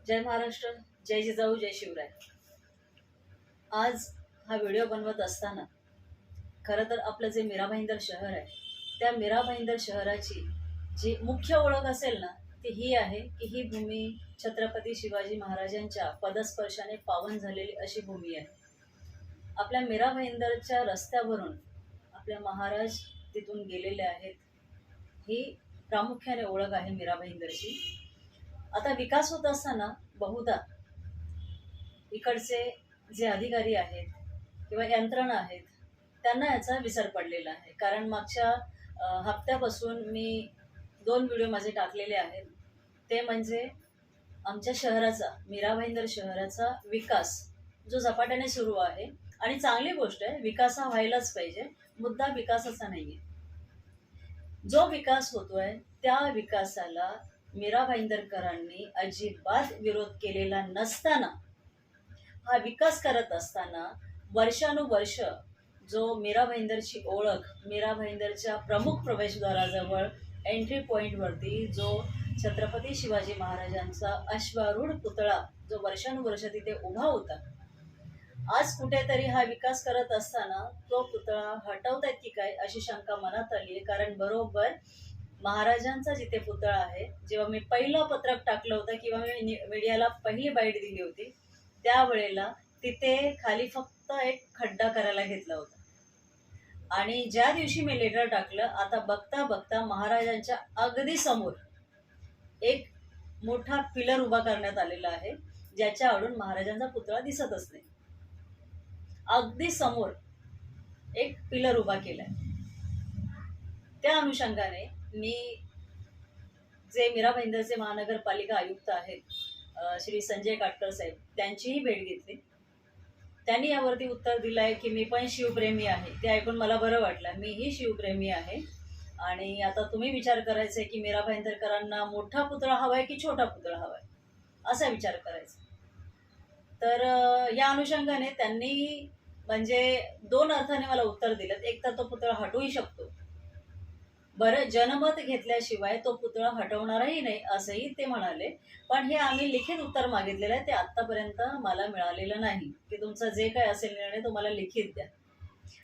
जय महाराष्ट्र, जय जिजाऊ, जय शिवराय। आज हा व्हिडिओ बनवत असताना खरं तर आपलं जे मीरा भाईंदर शहर आहे, त्या मीरा भाईंदर शहराची जी मुख्य ओळख असेल ना, ती ही आहे की ही भूमी छत्रपती शिवाजी महाराजांच्या पदस्पर्शाने पावन झालेली अशी भूमी आहे। आपल्या मीरा भाईंदरच्या रस्त्यावरून आपले महाराज तिथून गेलेले आहेत, ही प्रामुख्याने ओळख आहे मीरा भाईंदरची। आता विकास होत असताना बहुधा इकडचे जे अधिकारी आहेत किंवा यंत्रणा आहेत त्यांना याचा विसर पडलेला आहे। कारण मागच्या हप्त्यापासून मी 2 व्हिडिओ माझे टाकलेले आहेत, ते म्हणजे आमच्या शहराचा, मीरा भाईंदर शहराचा विकास जो झपाट्याने सुरू आहे। आणि चांगली गोष्ट आहे, विकास हा व्हायलाच पाहिजे, मुद्दा विकासाचा नाही आहे। जो विकास होतोय त्या विकासाला मीरा भाईंदरकरांनी अजिबात विरोध केलेला नसताना, हा विकास करत असताना वर्षानुवर्ष जो मीरा भाईंदरची ओळख, मीरा भाईंदरच्या प्रमुख प्रवेशद्वाराजवळ एंट्री पॉईंटवरती जो छत्रपती शिवाजी महाराजांचा अश्वारूढ पुतळा जो वर्षानुवर्ष तिथे उभा होता, आज कुठेतरी हा विकास करत असताना तो पुतळा हटवतायत की काय अशी शंका मनात आली आहे। कारण बरोबर महाराजांचा जिथे पुतळा आहे, जेव्हा मी पहिलं पत्रक टाकलं होतं किंवा मी मीडियाला पहिली बाईट दिली होती, त्यावेळेला तिथे खाली फक्त एक खड्डा करायला घेतला होता। आणि ज्या दिवशी मी लेटर टाकलं, आता बघता बघता महाराजांच्या अगदी समोर एक मोठा पिलर उभा करण्यात आलेला आहे, ज्याच्याकडून महाराजांचा पुतळा दिसतच नाही। अगदी समोर एक पिलर उभा केलाय। त्या अनुषंगाने मी जे मीरा भाईंदरचे महानगरपालिका आयुक्त आहेत श्री संजय काटकर साहेब, त्यांचीही भेट घेतली। त्यांनी यावरती उत्तर दिलं आहे की मी पण शिवप्रेमी आहे। ते ऐकून मला बरं वाटलं, मीही शिवप्रेमी आहे। आणि आता तुम्ही विचार करायचा आहे की मीरा भाईंदरकरांना मोठा पुतळा हवा आहे की छोटा पुतळा हवा आहे, असा विचार करायचा। तर या अनुषंगाने त्यांनी म्हणजे 2 अर्थाने मला उत्तर दिलं। एक तर तो पुतळा हटवूही शकतो, बरं जनमत घेतल्याशिवाय तो पुतळा हटवणारही नाही असंही ते म्हणाले। पण हे आम्ही लिखित उत्तर मागितलेलं आहे, ते आत्तापर्यंत मला मिळालेलं नाही की तुमचा जे काय असेल निर्णय तो मला लिखित द्या।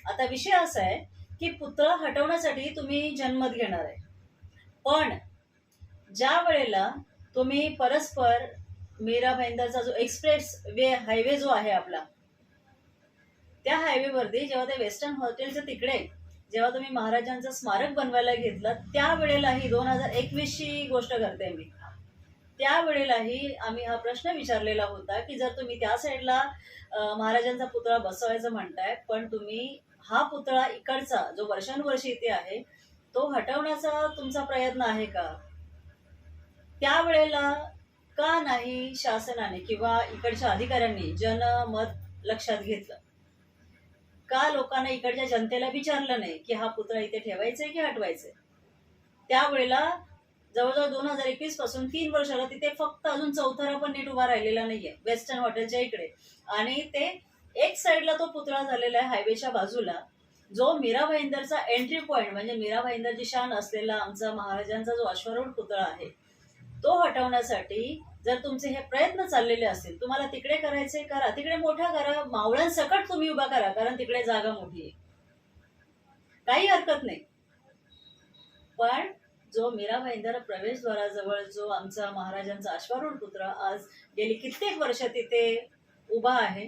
आता विषय असा आहे की पुतळा हटवण्यासाठी तुम्ही जनमत घेणार आहे, पण ज्या वेळेला तुम्ही परस्पर मीरा भाईंदरचा जो एक्सप्रेस वे हायवे जो आहे आपला, त्या हायवेवरती जेव्हा ते वेस्टर्न हॉटेलच्या तिकडे जेव्हा तुम्ही महाराजांचं स्मारक बनवायला घेतलं, त्यावेळेलाही 2021ची गोष्ट करते मी, त्यावेळेलाही आम्ही हा प्रश्न विचारलेला होता की जर तुम्ही त्या साईडला महाराजांचा पुतळा बसवायचं म्हणताय, पण तुम्ही हा पुतळा इकडचा जो वर्षानुवर्षी इथे आहे तो हटवण्याचा तुमचा प्रयत्न आहे का? त्यावेळेला का नाही शासनाने किंवा इकडच्या अधिकाऱ्यांनी जनमत लक्षात घेतलं? का लोकांना, इकडच्या जनतेला विचारलं नाही की हा पुतळा इथे ठेवायचा आहे की हटवायचा आहे? त्यावेळेला जवळजवळ 2021 पासून 3 वर्षाला तिथे फक्त अजून चौथरा पण नीट उभा राहिलेला नाहीये वेस्टर्न हॉटेलच्या इकडे। आणि ते एक साईडला तो पुतळा झालेला आहे हायवेच्या बाजूला, जो मीरा भाईंदरचा एंट्री पॉईंट म्हणजे मीरा भाईंदरची शान असलेला आमचा महाराजांचा जो अश्वारूढ पुतळा आहे, तो हटवण्यासाठी जर तुमचे हे प्रयत्न चाललेले असतील, तुम्हाला तिकडे करायचे करा, तिकडे मोठा करा, मावळ्यांसकट तुम्ही उभा करा, कारण तिकडे जागा मोठी आहे, काही हरकत नाही। पण जो मीरा भाईंदर प्रवेशद्वाराजवळ जो आमचा महाराजांचा अश्वारूढ पुतळा आज गेली कित्येक वर्ष तिथे उभा आहे,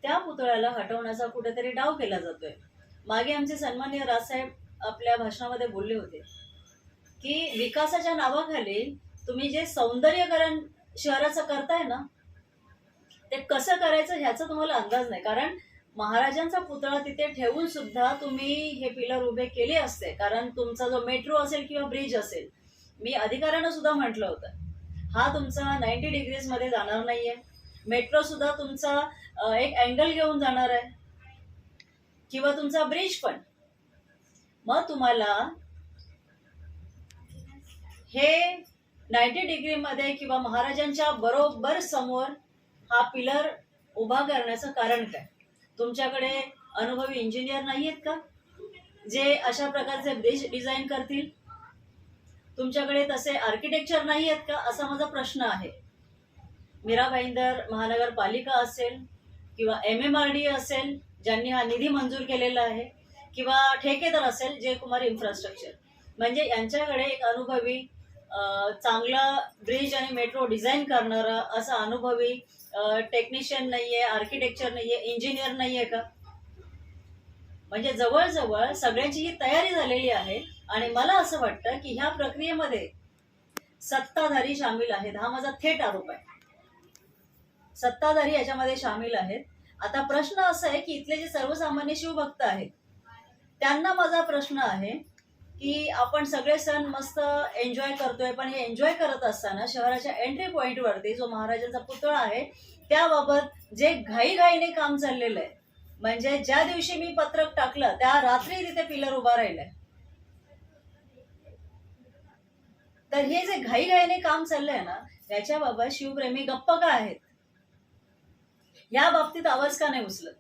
त्या पुतळ्याला हटवण्याचा कुठेतरी डाव केला जातोय। मागे आमचे सन्माननीय राजसाहेब आपल्या भाषणामध्ये बोलले होते की विकासाच्या नावाखाली तुम्ही जे सौंदर्यकरण शहराचं करताय ना, ते कसं करायचं ह्याचा तुम्हाला अंदाज नाही। कारण महाराजांचा पुतळा तिथे ठेवून सुद्धा तुम्ही हे पिलर उभे केले असते, कारण तुमचा जो मेट्रो असेल किंवा ब्रिज असेल, मी अधिकाऱ्यांना सुद्धा म्हटलं होतं हा तुमचा 90 डिग्रीज मध्ये जाणार नाहीये, मेट्रो सुद्धा तुमचा एक अँगल घेऊन जाणार आहे किंवा तुमचा ब्रिज पण। मग तुम्हाला हे 90 डिग्री मध्ये किंवा महाराजांच्या बरोबर समोर हा पिलर उभा करण्याचं कारण काय? तुमच्याकडे अनुभवी इंजिनियर नाही आहेत का जे अशा प्रकारचे ब्रिज डिझाईन करतील? तुमच्याकडे तसे आर्किटेक्चर नाही आहेत का, असा माझा प्रश्न आहे। मीरा भाईंदर महानगरपालिका असेल किंवा MMRD असेल ज्यांनी हा निधी मंजूर केलेला आहे, किंवा ठेकेदार असेल जय कुमार इन्फ्रास्ट्रक्चर, म्हणजे यांच्याकडे एक अनुभवी चांगला ब्रिज आणि मेट्रो डिझाईन करणारा असा अनुभवी टेक्निशियन नाहीये, आर्किटेक्चर नाहीये, इंजिनियर नाहीये का? म्हणजे जवळजवळ सगळ्यांची ही तयारी झालेली आहे. आणि मला असं वाटतं की ह्या प्रक्रियेमध्ये सत्ताधारी सामील आहेत. हा माझा थेट आरोप आहे. सत्ताधारी याच्यामध्ये सामील आहेत. आता प्रश्न असा आहे की इथले जे सर्वसामान्य शिवभक्त आहेत त्यांना माझा प्रश्न आहे की आपण सगळे सण मस्त एन्जॉय करतोय, पण हे एन्जॉय करत असताना शहराच्या एंट्री पॉइंट वरती जो महाराजांचा पुतळा आहे त्याबाबत जे घाईघाईने काम चाललेलं आहे, म्हणजे ज्या दिवशी मी पत्रक टाकलं त्या रात्री तिथे पिलर उभा राहिलाय, तर हे जे घाईघाईने काम चाललंय ना त्याच्याबाबत शिवप्रेमी गप्प का आहेत? या बाबतीत आवाज का नाही उचलत?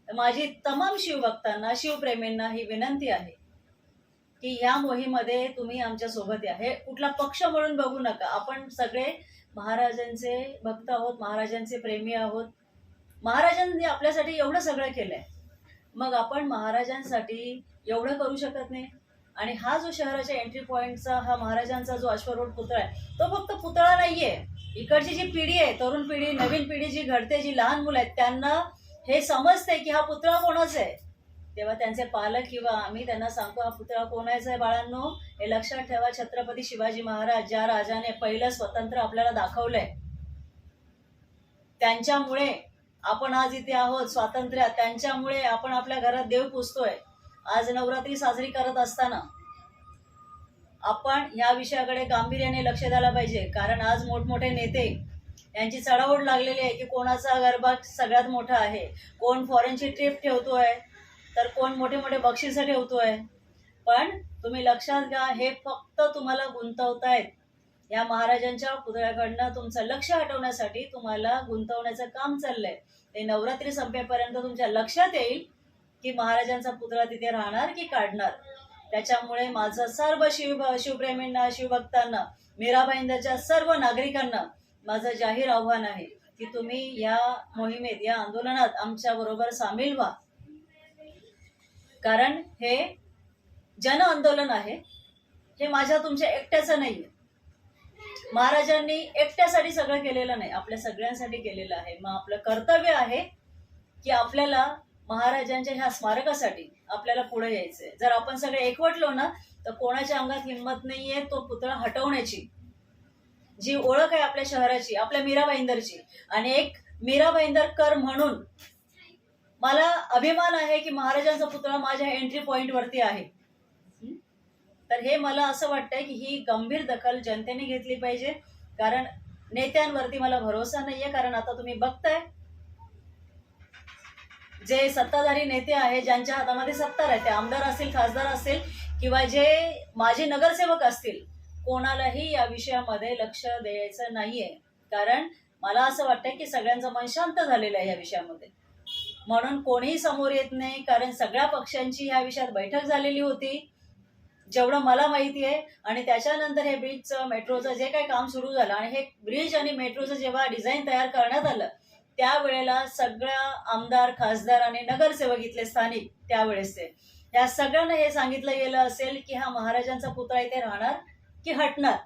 माझी तमाम शिवभक्तांना, शिवप्रेमींना ही विनंती आहे की या मोहीमध्ये तुम्ही आमच्या सोबत या. हे कुठला पक्ष म्हणून बघू नका. आपण सगळे महाराजांचे भक्त आहोत, महाराजांचे प्रेमी आहोत. महाराजांनी आपल्यासाठी एवढं सगळं केलंय, मग आपण महाराजांसाठी एवढं करू शकत नाही? आणि हा जो शहराच्या एंट्री पॉइंटचा हा महाराजांचा जो अश्वरोड पुतळा आहे तो फक्त पुतळा नाहीये. इकडची जी पिढी आहे, तरुण पिढी, नवीन पिढी जी घडते, जी लहान मुलं आहेत, त्यांना हे समजते की हा पुतळा कोणाचा आहे. तेव्हा त्यांचे पालक किंवा आम्ही त्यांना सांगतो हा पुतळा कोणाचा आहे बाळांनो, हे लक्षात ठेवा. छत्रपती शिवाजी महाराज ज्या राजाने पहिलं स्वतंत्र आपल्याला दाखवलंय, त्यांच्यामुळे आपण आज इथे आहोत. स्वातंत्र्य त्यांच्यामुळे आपण आपल्या घरात देव पुजतोय. आज नवरात्री साजरी करत असताना आपण या विषयाकडे गांभीर्याने लक्ष द्यायला पाहिजे. कारण आज मोठमोठे नेते यांची चढाओढ लागलेली आहे की कोणाचा गरबा सगळ्यात मोठा आहे, कोण फॉरेनची ट्रिप ठेवतोय, तर कोण मोठे मोठे बक्षीस ठेवतोय. पण तुम्ही लक्षात घ्या, हे फक्त तुम्हाला गुंतवतायत. या महाराजांच्या पुतळ्याकडनं तुमचं लक्ष हटवण्यासाठी तुम्हाला गुंतवण्याचं काम चाललंय. ते नवरात्री संपेपर्यंत तुमच्या लक्षात येईल की महाराजांचा पुतळा तिथे राहणार की काढणार. त्याच्यामुळे माझं सर्व शिवप्रेमींना, शिवभक्तांना, मीरा भाईंदरच्या सर्व नागरिकांना माझं जाहीर आव्हान आहे की तुम्ही या मोहिमेत, या आंदोलनात आमच्या बरोबर सामील व्हा. कारण हे जन आंदोलन आहे. हे माझ्या तुमच्या एकट्याचं नाहीये. महाराजांनी एकट्यासाठी सगळं केलेलं नाही, आपल्या सगळ्यांसाठी केलेलं आहे. मग आपलं कर्तव्य आहे की आपल्याला महाराजांच्या ह्या स्मारकासाठी आपल्याला पुढे यायचंय. जर आपण सगळे एकवटलो ना तर कोणाच्या अंगात हिंमत नाहीये तो पुतळा हटवण्याची. जी ओळख आहे आपल्या शहराची, आपल्या मीरा भाईंदरची, आणि एक मीरा भाईंदरकर म्हणून मला अभिमान आहे की महाराजांचा पुतळा माझ्या एंट्री पॉइंट वरती आहे. तर हे मला असं वाटतंय की ही गंभीर दखल जनतेने घेतली पाहिजे. कारण नेत्यांवरती मला भरोसा नाहीये. कारण आता तुम्ही बघताय जे सत्ताधारी नेते आहेत, ज्यांच्या हातामध्ये सत्ता आहे, ते आमदार असतील, खासदार असतील किंवा जे माजी नगरसेवक असतील, कोणालाही या विषयामध्ये लक्ष द्यायचं नाहीये. कारण मला असं वाटतंय की सगळ्यांचं मन शांत झालेलं आहे या विषयामध्ये, म्हणून कोणीही समोर येत नाही. कारण सगळ्या पक्षांची ह्या विषयात बैठक झालेली होती जेवढं मला माहिती आहे. आणि त्याच्यानंतर हे ब्रिजचं, मेट्रोचं जे काही काम सुरू झालं आणि हे ब्रिज आणि मेट्रोचं जेव्हा डिझाईन तयार करण्यात आलं त्यावेळेला सगळ्या आमदार, खासदार आणि नगरसेवक इथले स्थानिक त्यावेळेसचे या सगळ्यांना हे सांगितलं गेलं असेल की हा महाराजांचा पुतळा इथे राहणार की हटणार.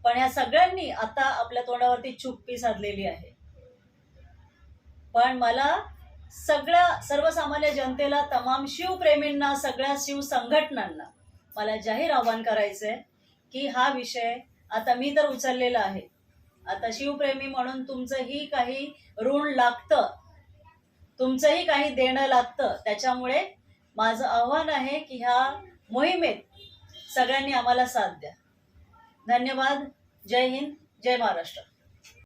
पण या सगळ्यांनी आता आपल्या तोंडावरती चुप्पी साधलेली आहे. पण मला सर्वसामान्य जनतेला, तमाम शिवप्रेमींना, सगळ्या शिव संघटनांना मला जाहीर आव्हान करायचंय की हा विषय आता मी तर उचललेला आहे. आता शिवप्रेमी म्हणून तुमचंही काही ऋण लागतं, तुमचंही काही देणं लागतं. त्याच्यामुळे माझं आव्हान आहे की ह्या मोहिमेत सगळ्यांनी आम्हाला साथ द्या. धन्यवाद. जय हिंद, जय महाराष्ट्र.